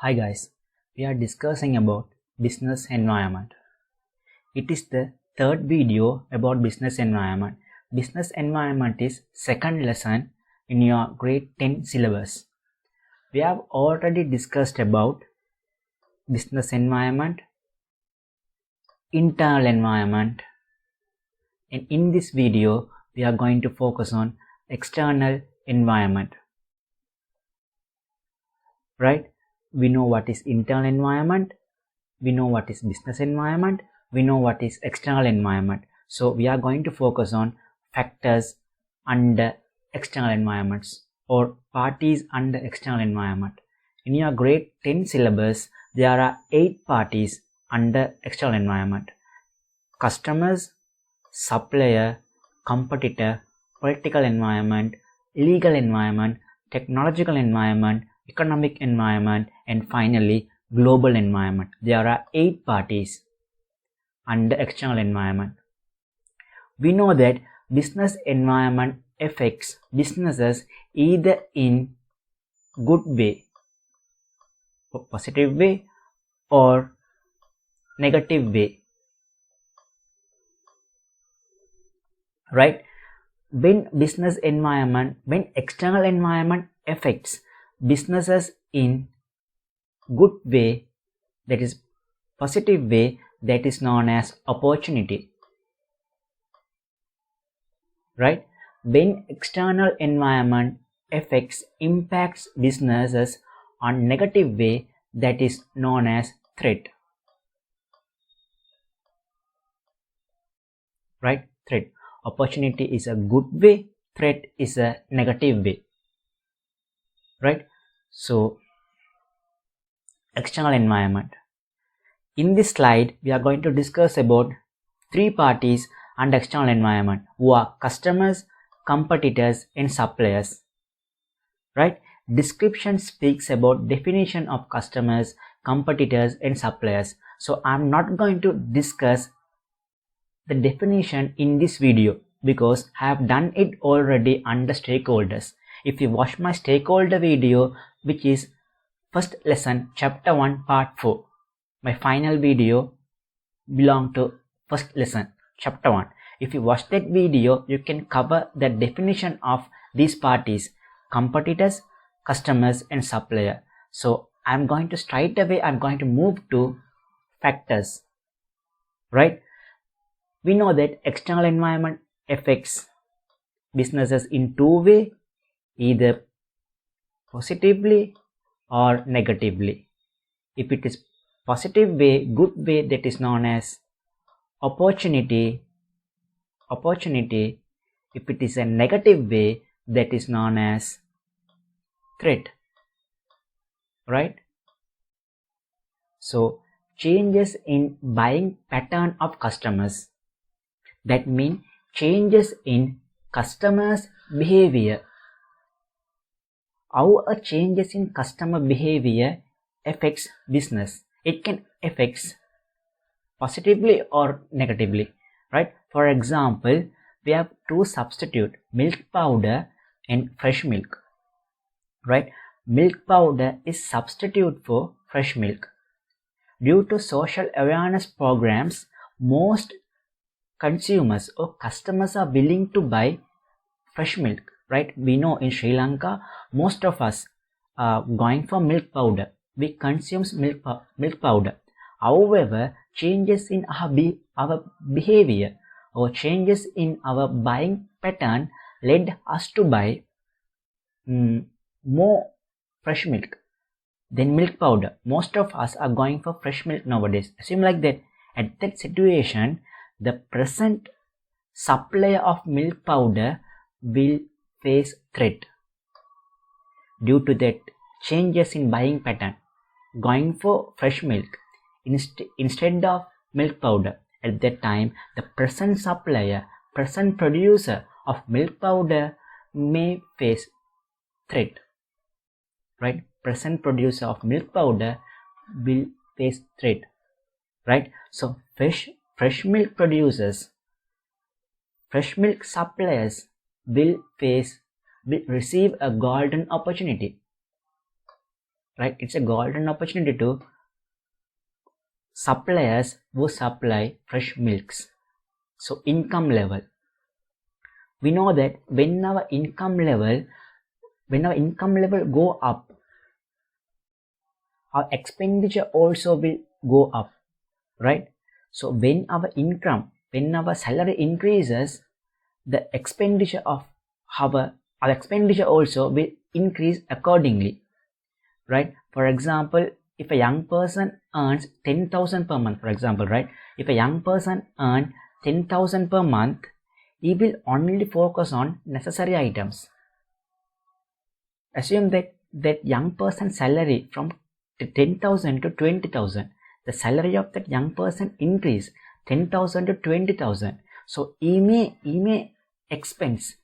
Hi guys, we are discussing about business environment. It is the third video about business environment. Business environment is second lesson in your grade 10 syllabus. We have already discussed about business environment, internal environment, and in this video we are going to focus on external environment. Right? We know what is internal environment, we know what is business environment, we know what is external environment. So we are going to focus on factors under external environments or parties under external environment. In your grade 10 syllabus, there are 8 parties under external environment: customers, supplier, competitor, political environment, legal environment, technological environment, economic environment, and finally global environment. There are 8 parties under external environment. We know that business environment affects businesses either in good way, positive way, or negative way. Right? When external environment affects businesses in good way, that is positive way, that is known as opportunity. Right? When external environment impacts businesses on negative way, that is known as threat. Right? Threat. Opportunity is a good way, threat is a negative way. Right? So external environment. In this slide, we are going to discuss about 3 parties under external environment, who are customers, competitors, and suppliers. Right? Description speaks about definition of customers, competitors, and suppliers. So I'm not going to discuss the definition in this video because I have done it already under stakeholders. If you watch my stakeholder video, which is first lesson chapter 1 part 4, my final video belong to first lesson chapter 1. If you watch that video, you can cover the definition of these parties: competitors, customers, and supplier. So I'm going to move to factors. Right? We know that external environment affects businesses in 2 ways, either positively or negatively. If it is positive way, good way, that is known as opportunity. If it is a negative way, that is known as threat. Right? So changes in buying pattern of customers, that means changes in customers' behavior. How a changes in customer behavior affects business? It can affect positively or negatively. Right? For example, we have 2 substitute, milk powder and fresh milk. Right? Milk powder is substitute for fresh milk. Due to social awareness programs, most consumers or customers are willing to buy fresh milk. Right? We know in Sri Lanka, most of us are going for milk powder. We consume milk powder. However, changes in our behavior or changes in our buying pattern led us to buy more fresh milk than milk powder. Most of us are going for fresh milk nowadays. Assume like that. At that situation, the present supplier of milk powder will face threat due to that changes in buying pattern, going for fresh milk instead of milk powder. At that time, the present supplier, present producer of milk powder may face threat. Right? Present producer of milk powder will face threat. Right? So fresh milk producers, fresh milk suppliers will receive a golden opportunity. right? It's a golden opportunity to suppliers who supply fresh milks. So income level. We know that when our income level go up, our expenditure also will go up, right? So when our salary increases, the expenditure of our expenditure also will increase accordingly, right? For example, if a young person earns 10,000 per month, for example, right? If a young person earns 10,000 per month, he will only focus on necessary items. Assume that young person's salary from 10,000 to 20,000, the salary of that young person increase 10,000 to 20,000. So he may expense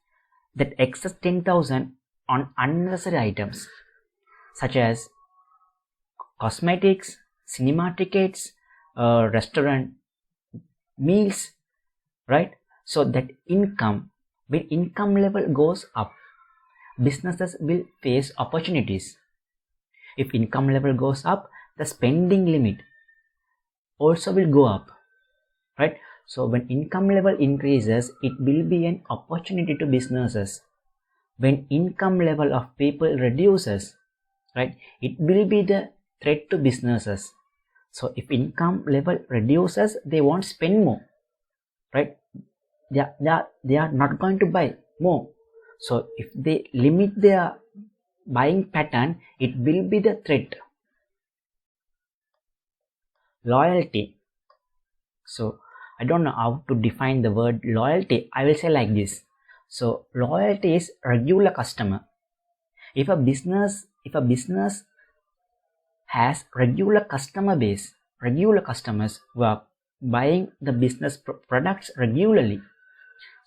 that excess 10,000 on unnecessary items such as cosmetics, cinema tickets, restaurant meals, right? So that when income level goes up, businesses will face opportunities. If income level goes up, the spending limit also will go up, right? So when income level increases, it will be an opportunity to businesses. When income level of people reduces, right, it will be the threat to businesses. So if income level reduces, they won't spend more, right? They are not going to buy more. So if they limit their buying pattern, it will be the threat. Loyalty. So I don't know how to define the word loyalty. I will say like this. So loyalty is regular customer. If a business has regular customer base, regular customers who are buying the business products regularly.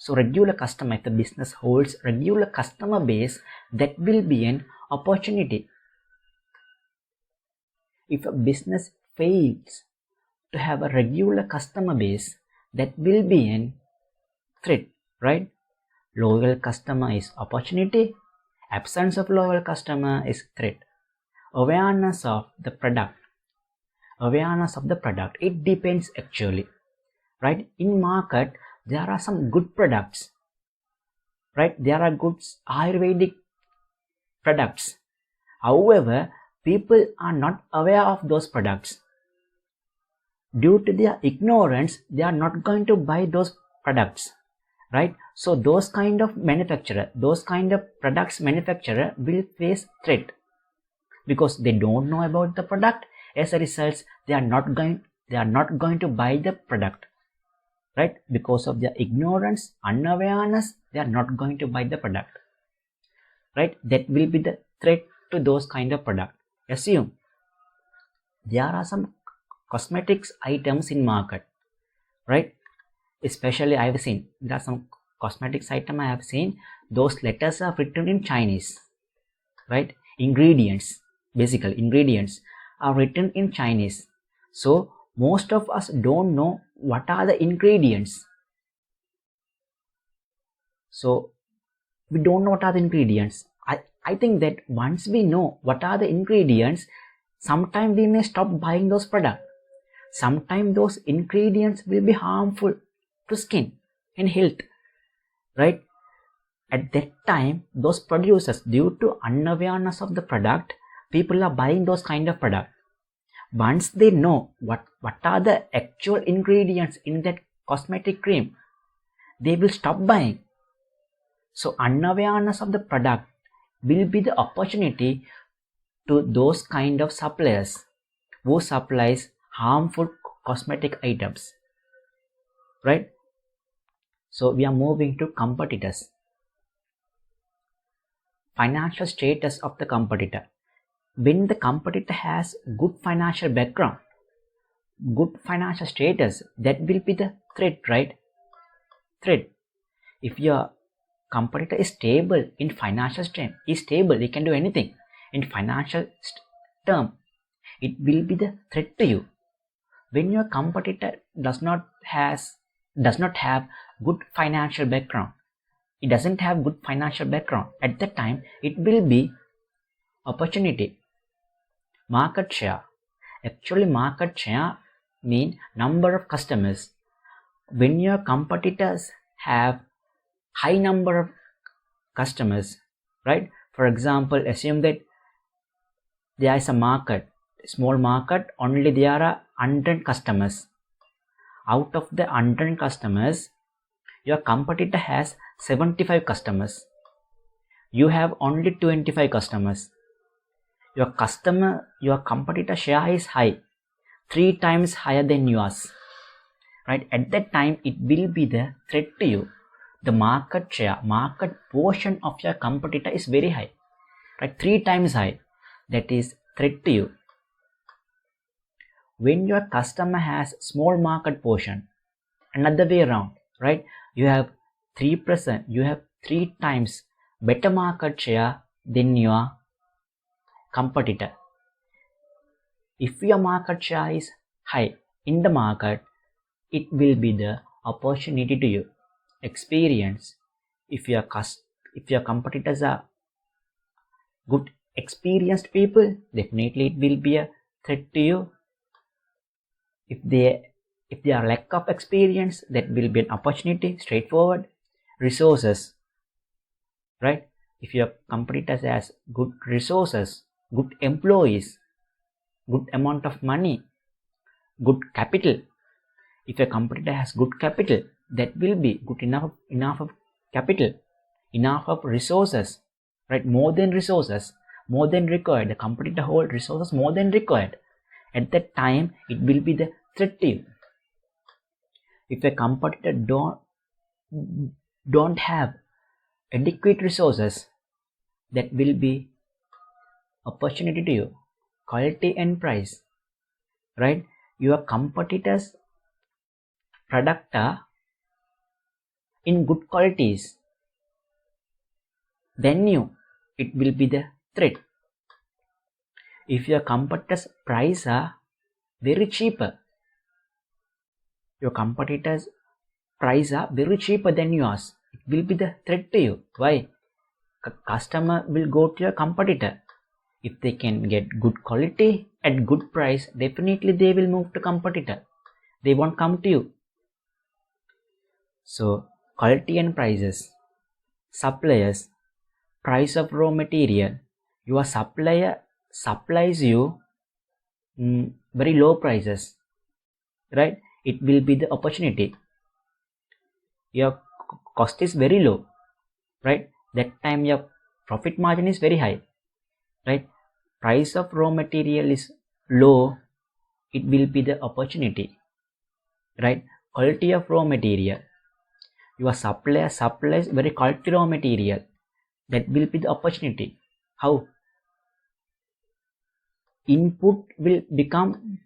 So regular customer, if the business holds regular customer base, that will be an opportunity. If a business fails to have a regular customer base, that will be an threat, right? Loyal customer is opportunity. Absence of loyal customer is threat. Awareness of the product. It depends actually, right? In market, there are some good products, right? There are good Ayurvedic products. However, people are not aware of those products. Due to their ignorance, they are not going to buy those products, right? So those kind of products manufacturer will face threat because they don't know about the product. As a result, they are not going to buy the product, right? Because of their ignorance, unawareness, they are not going to buy the product, right? That will be the threat to those kind of product. Assume there are some cosmetics items in market, right? Especially I have seen there are some cosmetics item I have seen, those letters are written in Chinese, right? Basic ingredients are written in Chinese. So most of us don't know what are the ingredients. So we don't know what are the ingredients. I think that once we know what are the ingredients, sometime we may stop buying those products. Sometimes those ingredients will be harmful to skin and health, right? At that time, those producers, due to unawareness of the product, people are buying those kind of product. Once they know what are the actual ingredients in that cosmetic cream, they will stop buying. So unawareness of the product will be the opportunity to those kind of suppliers who supplies harmful cosmetic items, right? So we are moving to competitors. Financial status of the competitor. When the competitor has good financial background, good financial status, that will be the threat, right? Threat. If your competitor is stable in financial term, is stable, he can do anything in financial term, it will be the threat to you. When your competitor does not have good financial background, it doesn't have good financial background, at that time it will be opportunity. Market share. Actually, market share means number of customers. When your competitors have high number of customers, right? For example, assume that there is a market, small market, only there are 100 customers. Out of the 100 customers, your competitor has 75 customers. You have only 25 customers. Your competitor share is high, 3 times higher than yours. Right? At that time, it will be the threat to you. The market share, market portion of your competitor is very high, right? 3 times high. That is threat to you. When your customer has small market portion, another way around, right? You have 3%, you have 3 times better market share than your competitor. If your market share is high in the market, it will be the opportunity to you. Experience. If your competitors are good experienced people, definitely it will be a threat to you. If they are lack of experience, that will be an opportunity. Straightforward. Resources, right? If your competitors has good resources, good employees, good amount of money, good capital. If your competitor has good capital, that will be good enough of capital, enough of resources, right? More than resources, more than required. The competitor hold resources more than required. At that time, it will be the threat to you. If a competitor don't have adequate resources, that will be opportunity to you. Quality and price, right? Your competitors product are in good qualities, then it will be the threat. If your competitors price are very cheaper, your competitors price are very cheaper than yours, it will be the threat to you. Why? Customer will go to your competitor. If they can get good quality at good price, definitely they will move to competitor. They won't come to you. So, quality and prices. Suppliers. Price of raw material. Your supplier supplies you very low prices, right? It will be the opportunity. Your cost is very low, right? That time your profit margin is very high, right? Price of raw material is low, it will be the opportunity, right? Quality of raw material. Your supplier supplies very quality raw material, that will be the opportunity. How? Input will become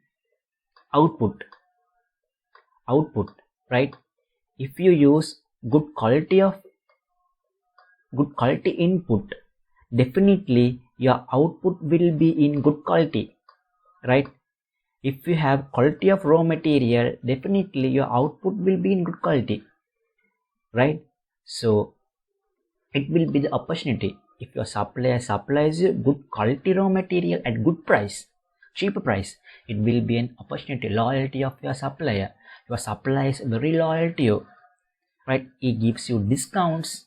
output, right? If you use good quality input, definitely your output will be in good quality, right? If you have quality of raw material, definitely your output will be in good quality, right? So it will be the opportunity. If your supplier supplies you good quality raw material at good price, cheaper price, it will be an opportunity. Loyalty of your supplier. Your supplier is very loyal to you, right? He gives you discounts,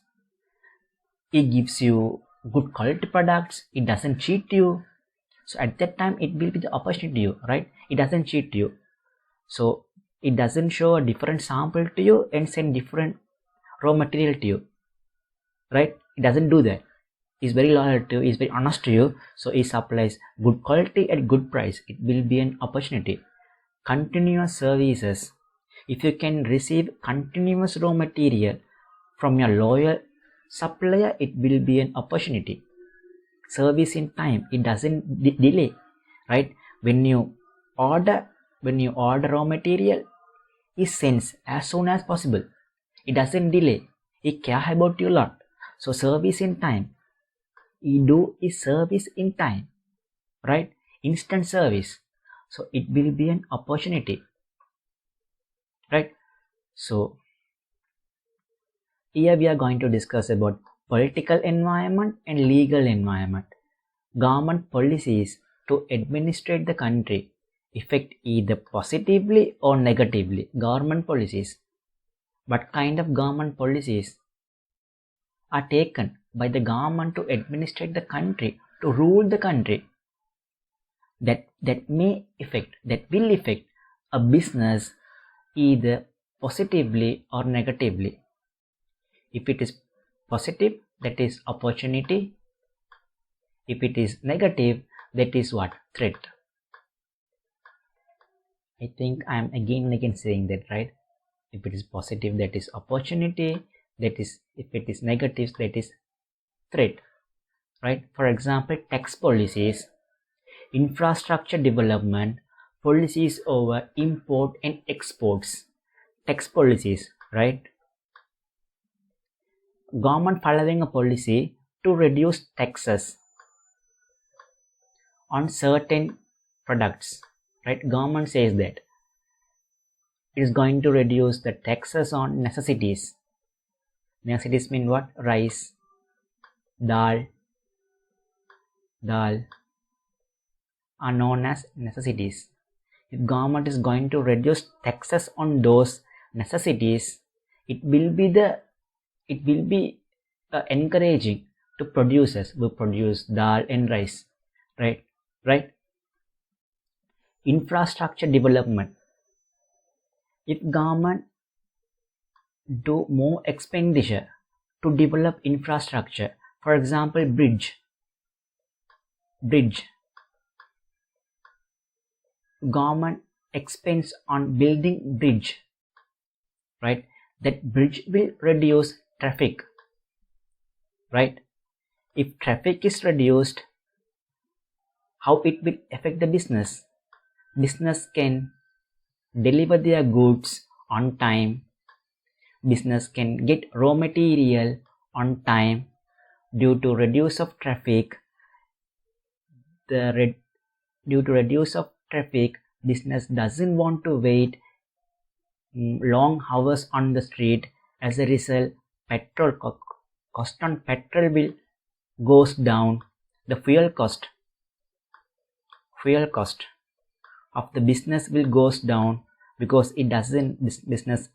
he gives you good quality products, it doesn't cheat you. So at that time, it will be the opportunity to you, right? It doesn't cheat you. So it doesn't show a different sample to you and send different raw material to you, right? It doesn't do that. Is very loyal to you, is very honest to you, so it supplies good quality at good price. It will be an opportunity. Continuous services. If you can receive continuous raw material from your loyal supplier, it will be an opportunity. Service in time, it doesn't delay, right? When you order raw material, it sends as soon as possible. It doesn't delay. It care about you a lot. So service in time. You do is service in time, right? Instant service. So it will be an opportunity, right? So here we are going to discuss about political environment and legal environment. Government policies to administrate the country affect either positively or negatively. Government policies. What kind of government policies are taken by the government to administrate the country, to rule the country, that will affect a business either positively or negatively. If it is positive, that is opportunity. If it is negative, that is what? Threat. I think I am again and again saying that, right? If it is positive, that is opportunity. That is, if it is negative, that is threat, right? For example, tax policies, infrastructure development, policies over import and exports, tax policies, right? Government following a policy to reduce taxes on certain products, right? Government says that it is going to reduce the taxes on necessities. Necessities mean what? Rice, dal are known as necessities. If government is going to reduce taxes on those necessities, it will be encouraging to producers who produce dal and rice, right? Infrastructure development. If government do more expenditure to develop infrastructure, for example, bridge, government expends on building bridge, right? That bridge will reduce traffic, right? If traffic is reduced, how it will affect the business? Business can deliver their goods on time. Business can get raw material on time. Due to reduce of traffic, business doesn't want to wait long hours on the street. As a result, cost on petrol will goes down. The fuel cost of the business will goes down because business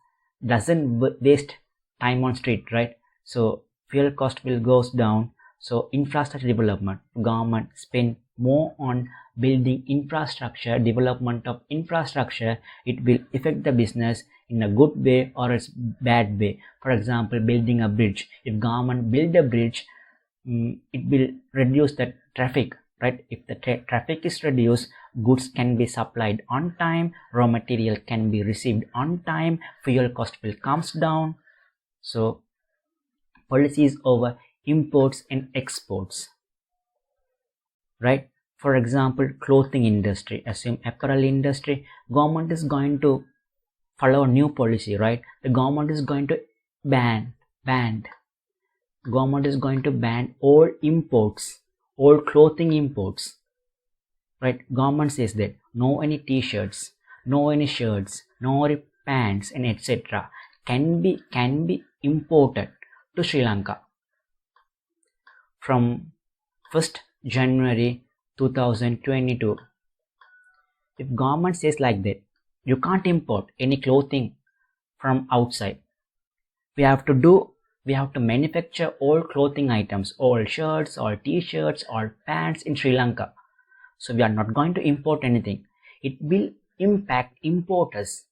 doesn't waste time on street, right? So fuel cost will goes down. So infrastructure development, government spend more on building infrastructure, development of infrastructure. It will affect the business in a good way or a bad way. For example, building a bridge. If government build a bridge, it will reduce the traffic, right? If the traffic is reduced, goods can be supplied on time, raw material can be received on time, fuel cost will comes down. So policies over imports and exports, right? For example, clothing industry, assume apparel industry, government is going to follow a new policy, right? The government is going to ban all imports, all clothing imports, right? Government says that no any t-shirts, no any shirts, no any pants and etc. can be imported to Sri Lanka from 1st January 2022. If government says like that, you can't import any clothing from outside. We have to manufacture all clothing items, all shirts, all t-shirts, all pants in Sri Lanka. So we are not going to import anything. It will impact importers,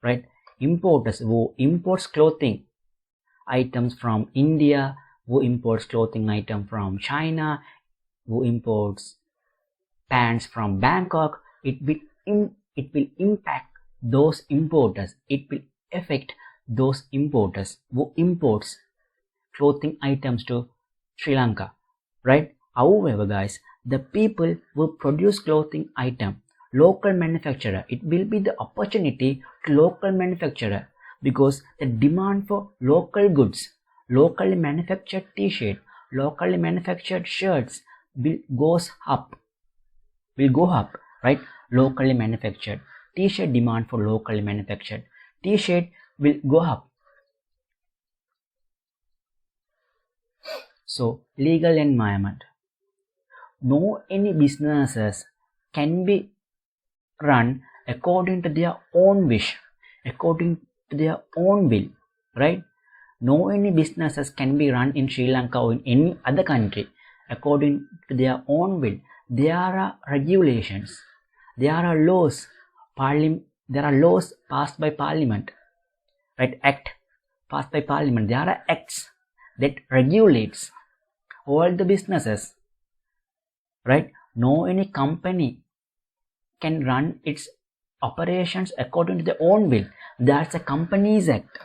right? Importers who imports clothing items from India, who imports clothing item from China, who imports pants from Bangkok. It will impact those importers. It will affect those importers who imports clothing items to Sri Lanka, right? However, guys, the people who produce clothing item, local manufacturer, it will be the opportunity to local manufacturer, because the demand for local goods, locally manufactured t-shirt, locally manufactured shirts will go up, right? Locally manufactured t-shirt, demand for locally manufactured t-shirt will go up. So legal environment. no any businesses can be run according to their own wish, according to their own will, right? No any businesses can be run in Sri Lanka or in any other country according to their own will. There are regulations, there are laws, there are laws passed by parliament, right? Act passed by parliament. There are acts that regulates all the businesses, right? No any company can run its operations according to their own will. That's a Companies Act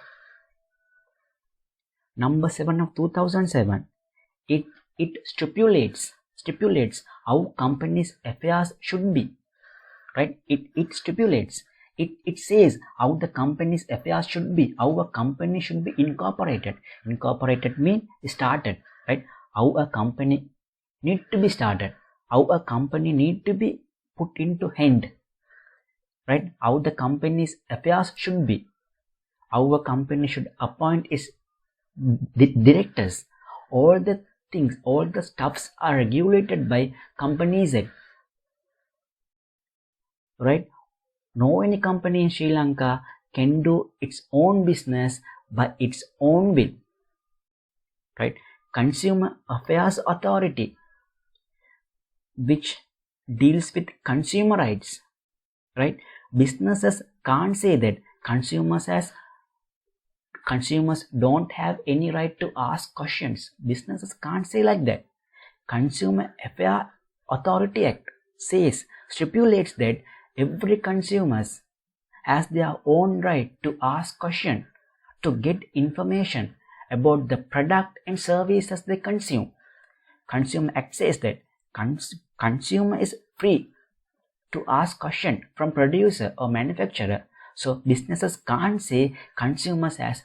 number 7 of 2007. It stipulates how companies affairs should be, right? It stipulates, it says how the company's affairs should be, how a company should be incorporated. Incorporated means started, right? How a company need to be started, how a company need to be put into hand, right? How the company's affairs should be, how a company should appoint its directors. All the things, all the stuffs are regulated by Companies Act, right? No any company in Sri Lanka can do its own business by its own will, right? Consumer Affairs Authority, which deals with consumer rights, right? Businesses can't say that consumers don't have any right to ask questions. Businesses can't say like that. Consumer Affairs Authority Act stipulates that every consumer has their own right to ask questions, to get information about the product and services they consume. Consumer Act says that consumer is free to ask question from producer or manufacturer. So businesses can't say consumers has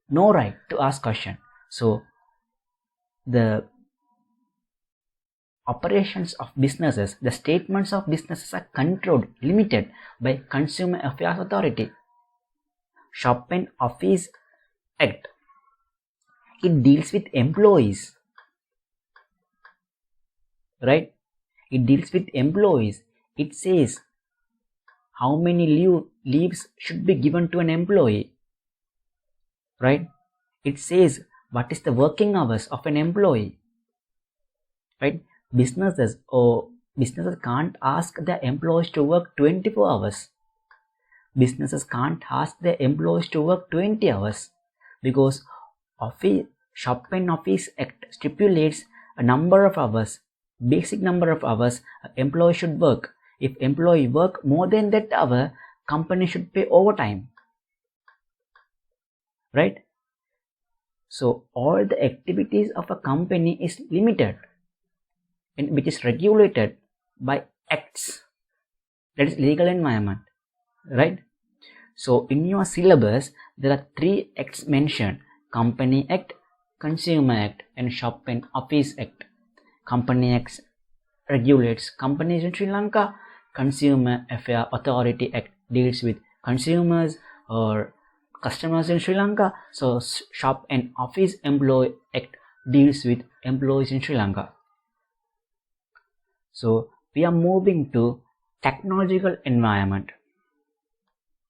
no right to ask question. So the operations of businesses, the statements of businesses are controlled, limited by Consumer Affairs Authority. Shop and Office Act, it deals with employees, right? It deals with employees. It says how many leaves should be given to an employee, right? It says what is the working hours of an employee, right? Businesses can't ask their employees to work 24 hours. Businesses can't ask their employees to work 20 hours because Shop and Office Act stipulates a number of hours, basic number of hours an employee should work. If employee work more than that hour, company should pay overtime, right? So all the activities of a company is limited and which is regulated by acts, that is legal environment, right? So in your syllabus there are 3 acts mentioned: Company Act, Consumer Act and Shop and Office Act. Company Act regulates companies in Sri Lanka. Consumer Affairs Authority Act deals with consumers or customers in Sri Lanka. So Shop and Office Employee Act deals with employees in Sri Lanka. So we are moving to technological environment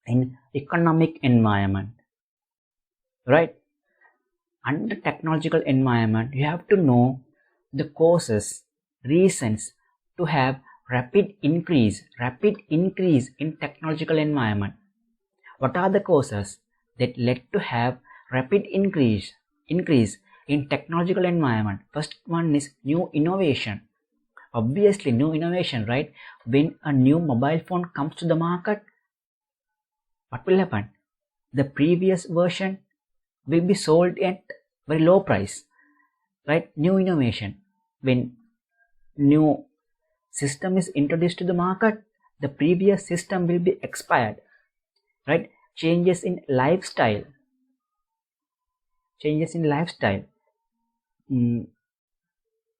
and economic environment, right? Under technological environment, you have to know the causes, reasons to have rapid increase in technological environment. What are the causes that led to have rapid increase in technological environment? First one is new innovation. Obviously new innovation, right? When a new mobile phone comes to the market, what will happen? The previous version will be sold at very low price, right? New innovation. When new system is introduced to the market, the previous system will be expired, right? Changes in lifestyle.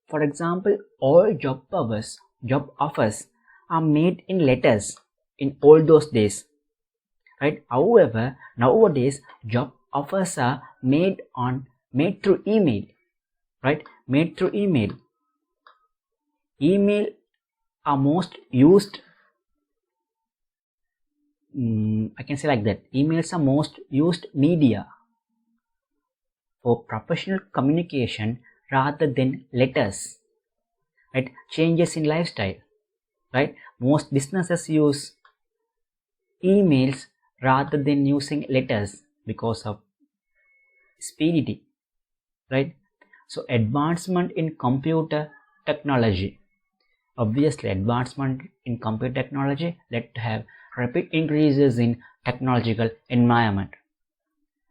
For example, all job offers are made in letters in all those days, right? However, nowadays job offers are made through email, right? Made through email. email are most used, I can say like that, emails are most used media for professional communication rather than letters, right? Changes in lifestyle, right? Most businesses use emails rather than using letters because of speedity, right? So advancement in computer technology, obviously advancement in computer technology led to have rapid increases in technological environment,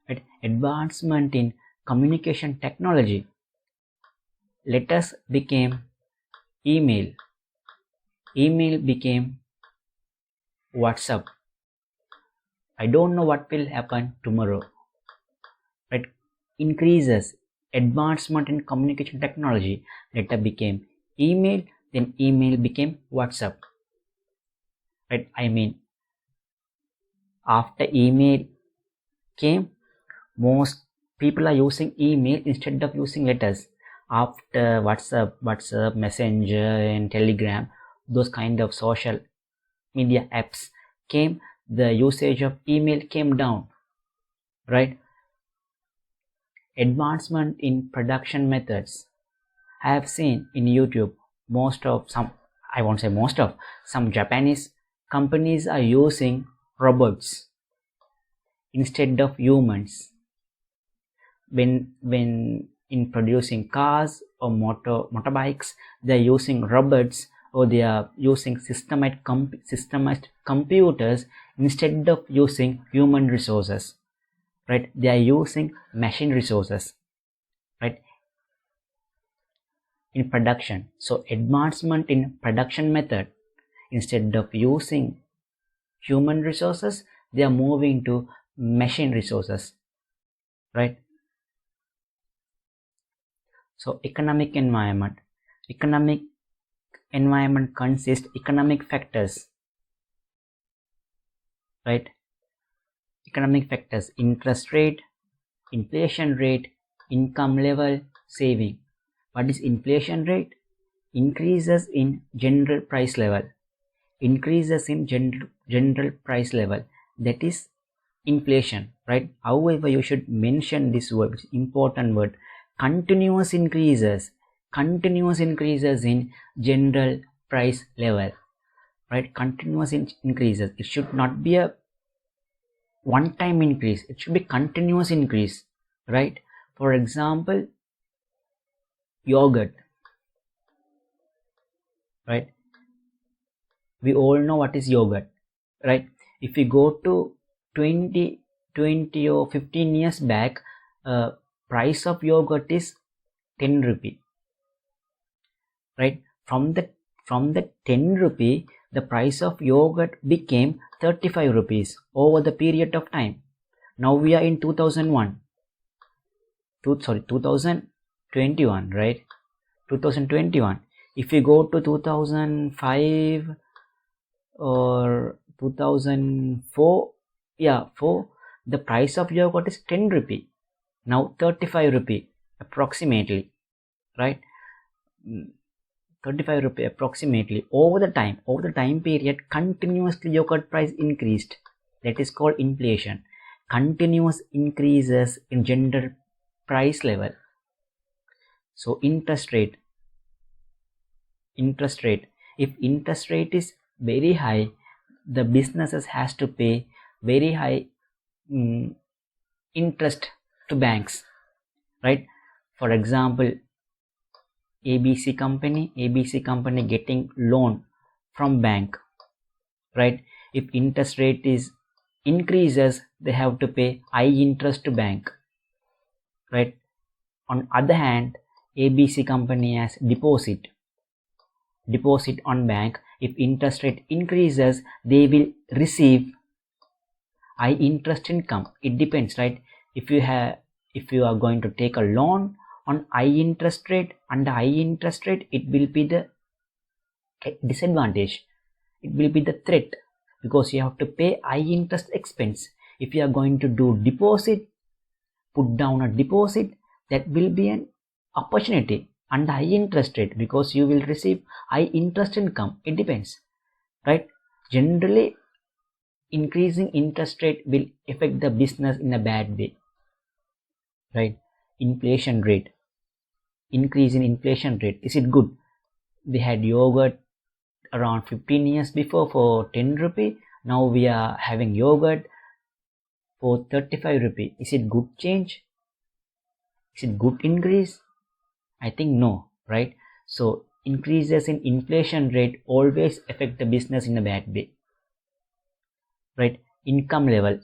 right? Advancement in communication technology, letters became email, email became WhatsApp. I don't know what will happen tomorrow, right? Increases, advancement in communication technology, letter became email, then email became WhatsApp, right? I mean, after email came, most people are using email instead of using letters. After WhatsApp, Messenger and Telegram, those kind of social media apps came, the usage of email came down, right? Advancement in production methods. I have seen in YouTube some Japanese companies are using robots instead of humans when in producing cars or motorbikes. They are using robots, or they are using systemized computers instead of using human resources, right? They are using machine resources, right, in production. So advancement in production method, instead of using human resources, they are moving to machine resources, right? So economic environment consists economic factors, right? Economic factors: interest rate, inflation rate, income level, saving. What is inflation rate? Increases in general price level. Increases in general price level, that is inflation, right? However, you should mention this word, which is important word, continuous increases in general price level, right? Continuous increases. It should not be a one time increase, it should be continuous increase, right? For example, yogurt, right? We all know what is yogurt, right? If we go to 20 or 15 years back, price of yogurt is 10 rupee, right? From the 10 rupee, the price of yogurt became 35 rupees over the period of time. Now we are in 2021, right? 2021. If we go to 2005 or 2004, the price of yogurt is 10 rupee, now 35 rupee approximately, right? 35 rupee approximately. Over the time period, continuously yogurt price increased. That is called inflation. Continuous increases in general price level. So interest rate, if interest rate is very high, the businesses has to pay very high interest to banks, right? For example, ABC company getting loan from bank, right? If interest rate is increases, they have to pay high interest to bank, right? On other hand, ABC company has deposit on bank. If interest rate increases, they will receive high interest income. It depends, right? If you are going to take a loan on high interest rate, under high interest rate, it will be the disadvantage, it will be the threat, because you have to pay high interest expense. If you are going to do deposit, put down a deposit, that will be an opportunity, and high interest rate, because you will receive high interest income. It depends, right? Generally, increasing interest rate will affect the business in a bad way, right? Inflation rate, increase in inflation rate, is it good? We had yogurt around 15 years before for 10 rupee. Now we are having yogurt for 35 rupee. Is it good change? Is it good increase? I think no, right? So increases in inflation rate always affect the business in a bad way, right? Income level.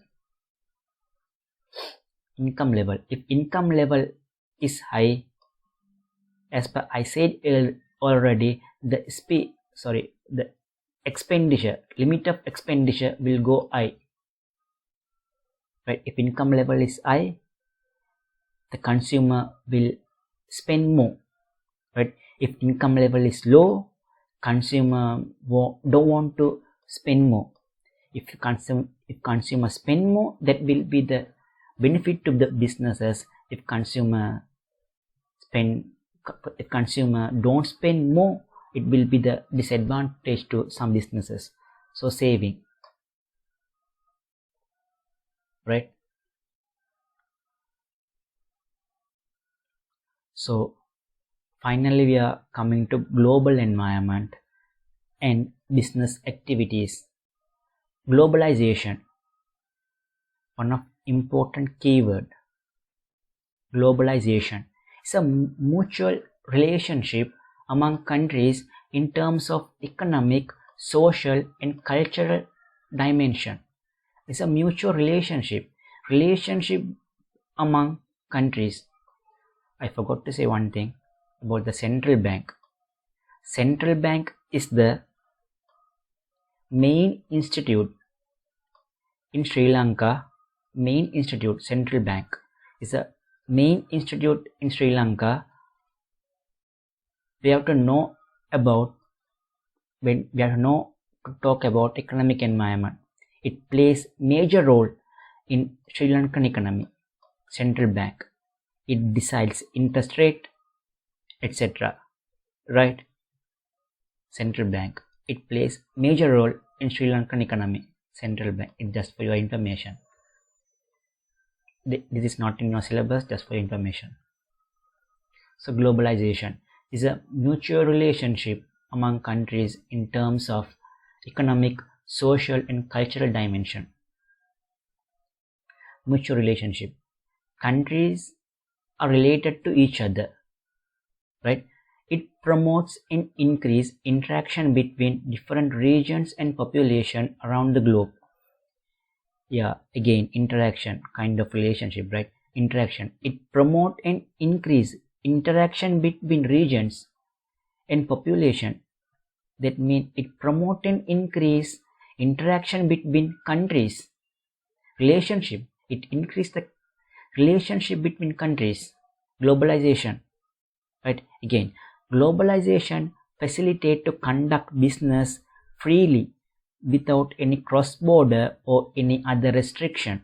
If income level is high, as per I said already, the expenditure, limit of expenditure will go high, right? If income level is high, the consumer will spend more, right? If income level is low, consumer don't want to spend more. If consumer spend more, that will be the benefit to the businesses. If consumer don't spend more, it will be the disadvantage to some businesses. So saving, right? So finally we are coming to global environment and business activities. Globalization, one of important keyword. Globalization is a mutual relationship among countries in terms of economic, social and cultural dimension. It's a mutual relationship among countries. I forgot to say one thing about the central bank. Central bank is the main institute in Sri Lanka. Central bank is a main institute in Sri Lanka. We have to know about, when we have to know to talk about economic environment. It plays major role in Sri Lankan economy. Central bank, it decides interest rate, etc. Right? Central bank, it plays major role in Sri Lankan economy. Central bank, it just for your information. This is not in your syllabus, just for your information. So globalization is a mutual relationship among countries in terms of economic, social and cultural dimension. Mutual relationship. Countries are related to each other, right? It promotes and increase interaction between different regions and population around the globe. Yeah, again, interaction, kind of relationship, right? Interaction. It promote and increase interaction between regions and population. That means it promote and increase interaction between countries. Relationship, it increase the relationship between countries. Globalization, right? Again, globalization facilitate to conduct business freely without any cross-border or any other restriction,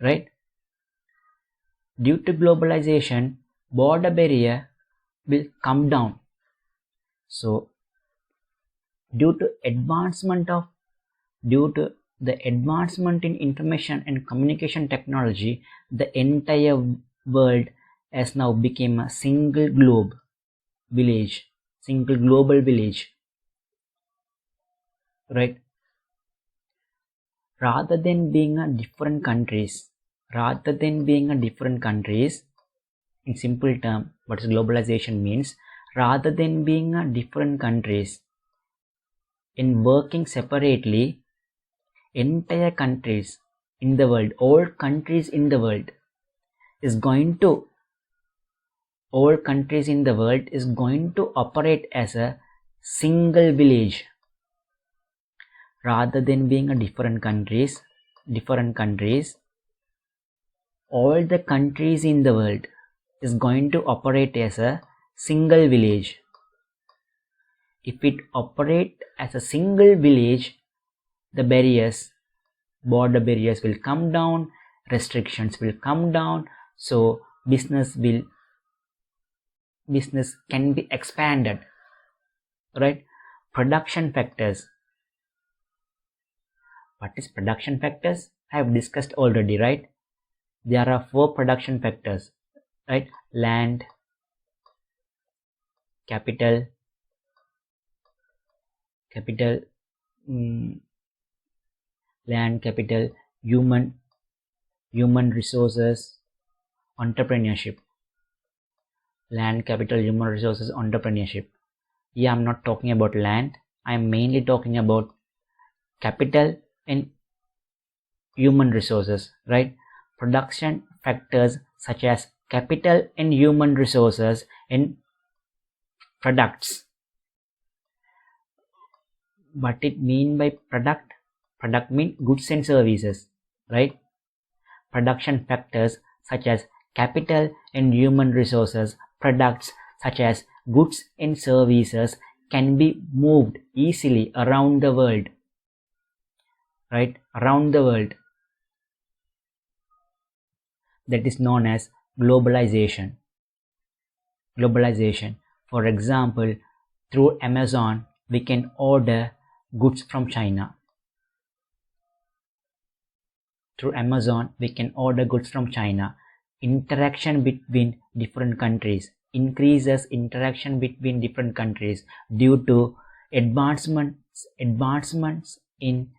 right? Due to globalization, border barrier will come down. So due to the advancement in information and communication technology, the entire world has now become a single global village, right? Rather than being a different countries, in simple term, what is globalization means? Rather than being a different countries in working separately, entire countries in the world, all countries in the world is going to operate as a single village. Rather than being a different countries, all the countries in the world is going to operate as a single village. If it operate as a single village, the border barriers will come down, restrictions will come down, so business will business can be expanded, right? Production factors. What is production factors? I have discussed already, right? There are 4 production factors, right? Land, capital, land, capital, human resources, entrepreneurship. Land, capital, human resources, entrepreneurship. Yeah, I'm not talking about land. I'm mainly talking about capital and human resources, right? Production factors such as capital and human resources in products. What it mean by product? Product mean goods and services, right? Production factors such as capital and human resources, products such as goods and services can be moved easily around the world, right? Around the world. That is known as globalization. For example, through Amazon we can order goods from China. Interaction between different countries increases due to advancements in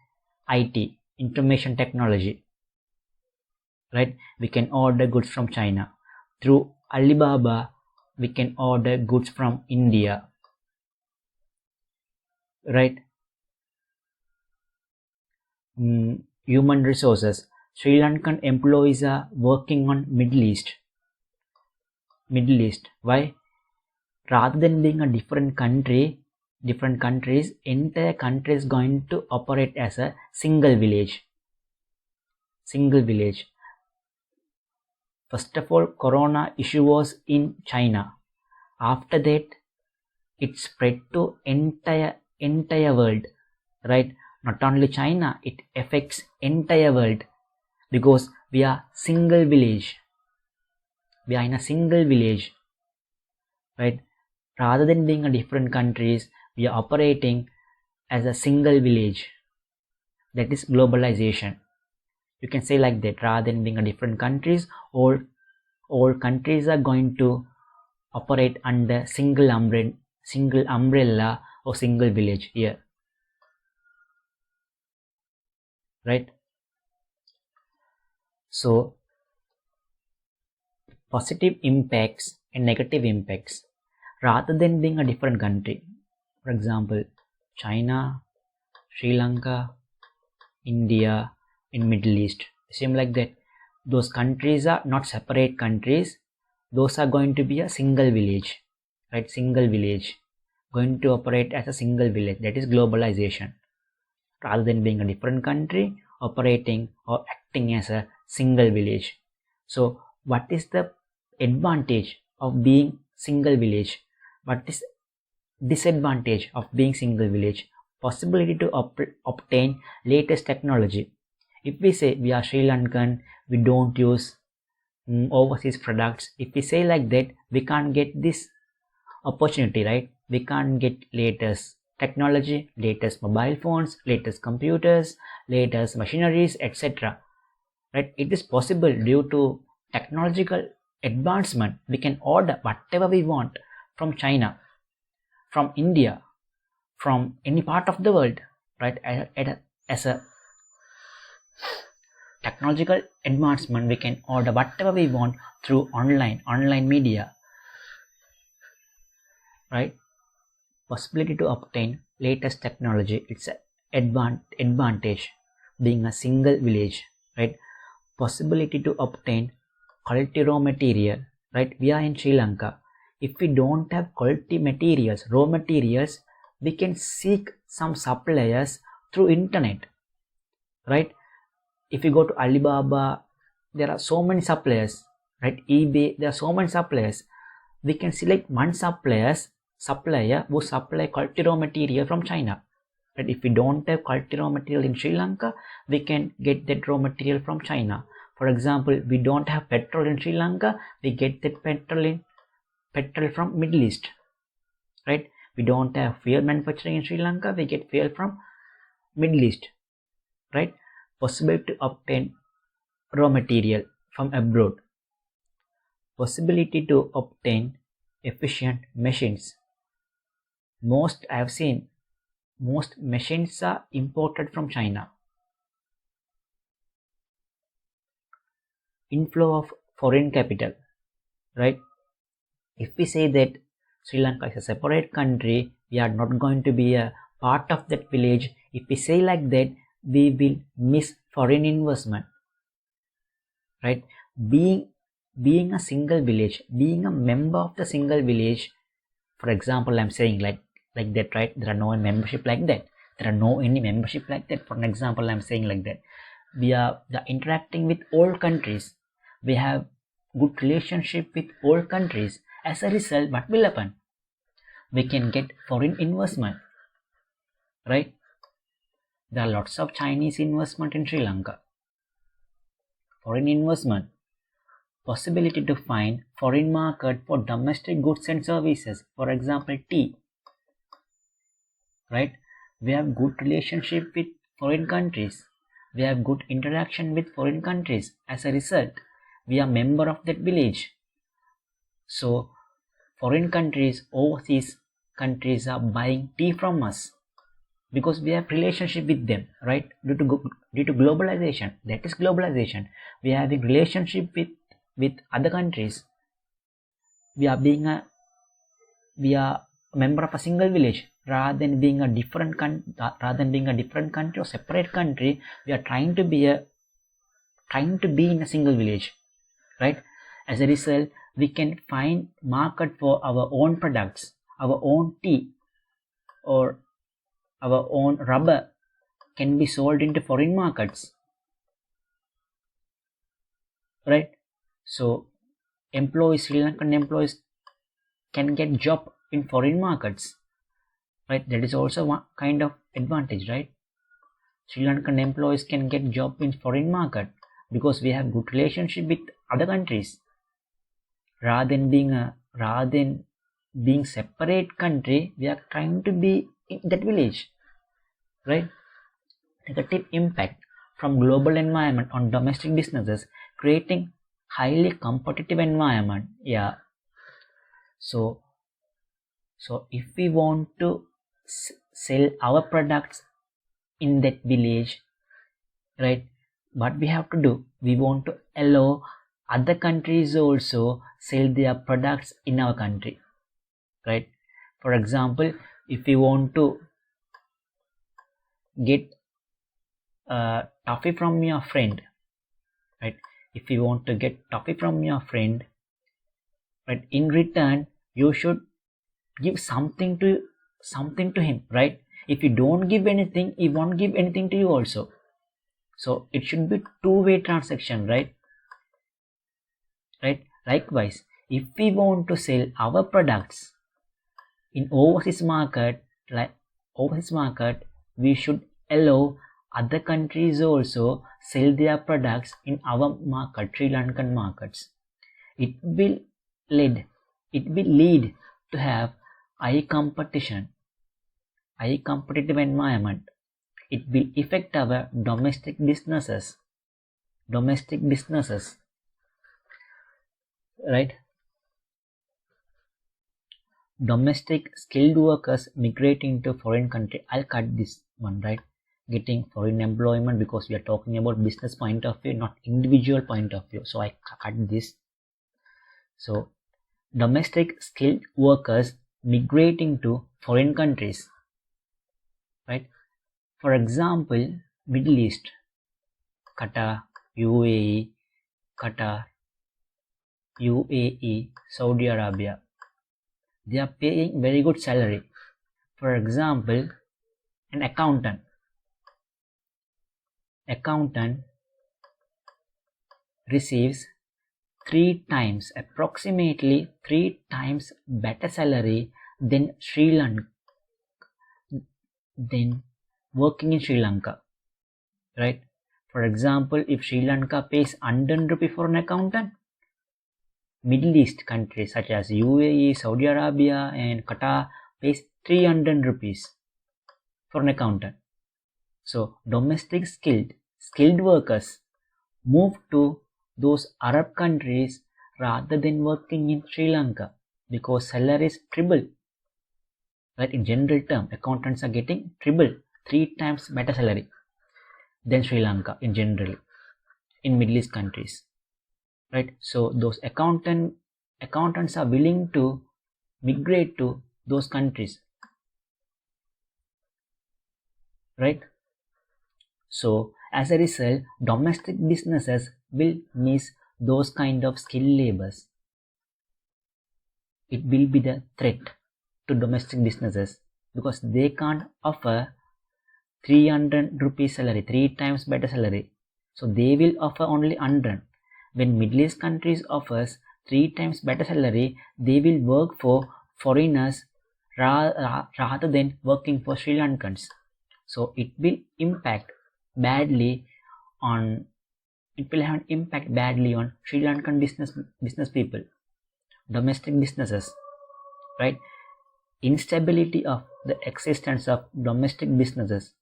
IT, information technology, right? We can order goods from China. Through Alibaba we can order goods from India, right? Human resources. Sri Lankan employees are working on Middle East. Why? Rather than being a different countries, entire country is going to operate as a single village. First of all, corona issue was in China. After that, it spread to entire world, right? Not only China, it affects entire world because we are single village. We are in a single village, right? Rather than being a different countries, we are operating as a single village. That is globalization. You can say like that. Rather than being a different countries, all countries are going to operate under single umbrella or single village here, right? So positive impacts and negative impacts. Rather than being a different country, for example, China, Sri Lanka, India, in Middle East, same like that. Those countries are not separate countries. Those are going to be a single village, right? Single village, going to operate as a single village. That is globalization. Rather than being a different country, operating or acting as a single village. So what is the advantage of being single village? What is disadvantage of being single village? Possibility to obtain latest technology. If we say we are Sri Lankan, we don't use overseas products. If we say like that, we can't get this opportunity, right? We can't get latest technology, latest mobile phones, latest computers, latest machineries, etc. Right? It is possible due to technological advancement. We can order whatever we want from China, from India, from any part of the world, right? As a technological advancement, we can order whatever we want through online media, right? Possibility to obtain latest technology, it's an advantage being a single village, right? Possibility to obtain quality raw material, right? We are in Sri Lanka. If we don't have quality materials, raw materials, we can seek some suppliers through internet, right? If you go to Alibaba, there are so many suppliers, right? eBay, there are so many suppliers. We can select one supplier who supply quality raw material from China. But if we don't have quality raw material in Sri Lanka, we can get that raw material from China. For example, we don't have petrol in Sri Lanka, we get that petrol in petrol from Middle East, right? We don't have fuel manufacturing in Sri Lanka, we get fuel from Middle East, right? Possible to obtain raw material from abroad, possibility to obtain efficient machines. I have seen most machines are imported from China. Inflow of foreign capital, right? If we say that Sri Lanka is a separate country, we are not going to be a part of that village. If we say like that, we will miss foreign investment, right? Being a single village, being a member of the single village, for example, I'm saying like that, right? There are no membership like that. There are no any membership like that. For an example, I'm saying like that. We are interacting with all countries. We have good relationship with all countries. As a result, what will happen? We can get foreign investment, right? There are lots of Chinese investment in Sri Lanka. Foreign investment. Possibility to find foreign market for domestic goods and services. For example, tea, right? We have good relationship with foreign countries. We have good interaction with foreign countries. As a result, we are member of that village. So foreign countries, overseas countries are buying tea from us because we have relationship with them, right? Due to globalization. That is globalization. We are having relationship with other countries. We are a member of a single village. Rather than being a different country or separate country, we are trying to be in a single village, right? As a result, we can find market for our own products, our own tea or our own rubber can be sold into foreign markets, right? So Sri Lankan employees can get job in foreign markets, right? That is also one kind of advantage, right? Sri Lankan employees can get job in foreign market because we have good relationship with other countries. Rather than being separate country, we are trying to be in that village, right? Negative impact from global environment on domestic businesses, creating highly competitive environment. Yeah. So if we want to sell our products in that village, right, what we have to do, we want to allow other countries also sell their products in our country, right? For example, if we want to get toffee from your friend, right? If you want to get toffee from your friend, right, in return you should give something to him, right? If you don't give anything, he won't give anything to you also. So it should be two-way transaction, right? Likewise, if we want to sell our products in overseas market, we should allow other countries also sell their products in our market, Sri Lankan markets. It will lead to have high competitive environment. It will affect our domestic businesses, right? Domestic skilled workers migrating to foreign country. I'll cut this one, right? Getting foreign employment, because we are talking about business point of view, not individual point of view. So I cut this. So domestic skilled workers migrating to foreign countries, right? For example, Middle East, Qatar, UAE, Saudi Arabia. They are paying very good salary. For example, an accountant receives approximately 3 times better salary than working in Sri Lanka, right? For example, if Sri Lanka pays 100 rupee for an accountant, Middle East countries such as UAE, Saudi Arabia and Qatar pays 300 rupees for an accountant. So domestic skilled workers move to those Arab countries rather than working in Sri Lanka because salary is triple. Right, in general term, accountants are getting triple, 3 times better salary than Sri Lanka in general in Middle East countries. Right, so those accountants are willing to migrate to those countries. Right, so as a result, domestic businesses will miss those kind of skilled labors. It will be the threat to domestic businesses because they can't offer 300 rupees salary, 3 times better salary. So they will offer only 100. When Middle East countries offers 3 times better salary, they will work for foreigners rather than working for Sri Lankans. So it will have an impact badly on Sri Lankan business people, domestic businesses, right? Instability of the existence of domestic businesses.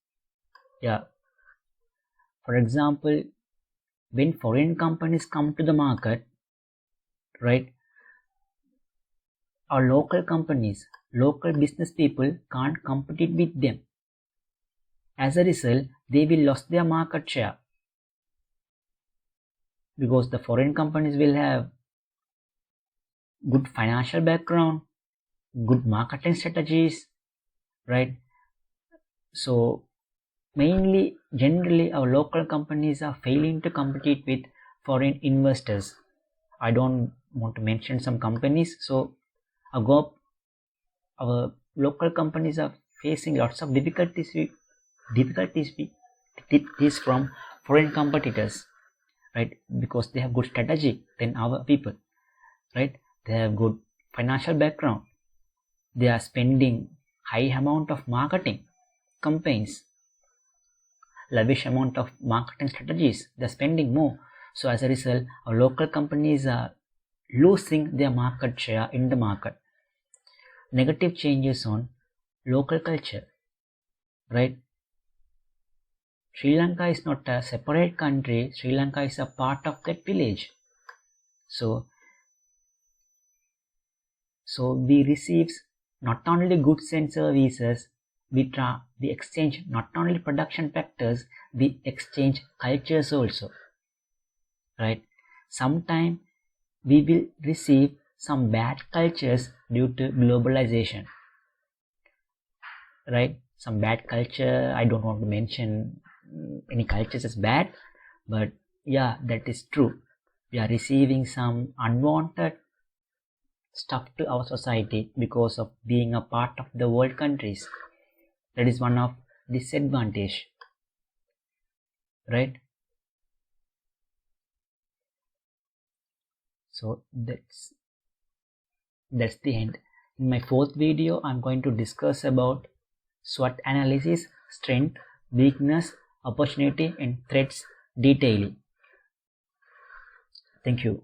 Yeah. For example, when foreign companies come to the market, right, our local companies, local business people can't compete with them. As a result, they will lose their market share because the foreign companies will have good financial background, good marketing strategies, right? So generally our local companies are failing to compete with foreign investors. I don't want to mention some companies. So our local companies are facing lots of difficulties from foreign competitors, right? Because they have good strategy than our people, right? They have good financial background. They are spending high amount of marketing campaigns, lavish amount of marketing strategies. They're spending more. So as a result, our local companies are losing their market share in the market. Negative changes on local culture, right? Sri Lanka is not a separate country. Sri Lanka is a part of that village. So we receive not only goods and services, we exchange not only production factors, we exchange cultures also, right? Sometimes we will receive some bad cultures due to globalization, right? Some bad culture, I don't want to mention any cultures as bad, but yeah, that is true. We are receiving some unwanted stuff to our society because of being a part of the world countries. That is one of disadvantage, right? So that's the end. In my 4th video, I'm going to discuss about SWOT analysis, strength, weakness, opportunity and threats detailing. Thank you.